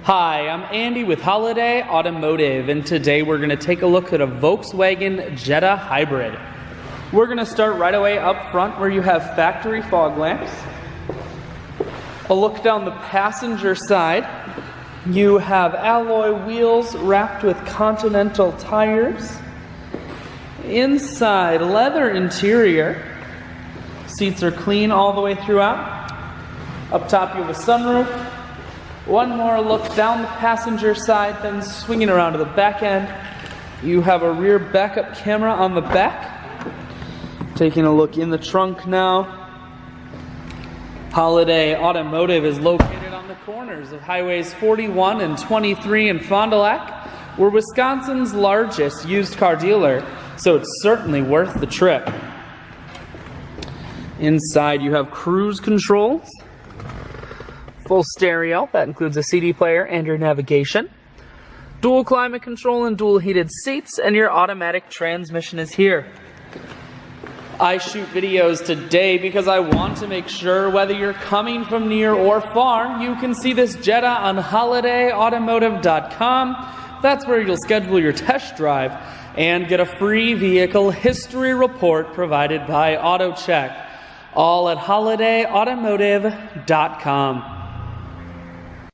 Hi, I'm Andy with Holiday Automotive, and today we're going to take a look at a Volkswagen Jetta Hybrid. We're going to start right away up front where you have factory fog lamps. A look down the passenger side. You have alloy wheels wrapped with Continental tires. Inside, leather interior. Seats are clean all the way throughout. Up top you have a sunroof. One more look down the passenger side, then swinging around to the back end. You have a rear backup camera on the back. Taking a look in the trunk now. Holiday Automotive is located on the corners of Highways 41 and 23 in Fond du Lac. We're Wisconsin's largest used car dealer, so it's certainly worth the trip. Inside you have cruise controls. Full stereo, that includes a CD player and your navigation. Dual climate control and dual heated seats, and your automatic transmission is here. I shoot videos today because I want to make sure whether you're coming from near or far, you can see this Jetta on holidayautomotive.com. That's where you'll schedule your test drive and get a free vehicle history report provided by AutoCheck. All at holidayautomotive.com.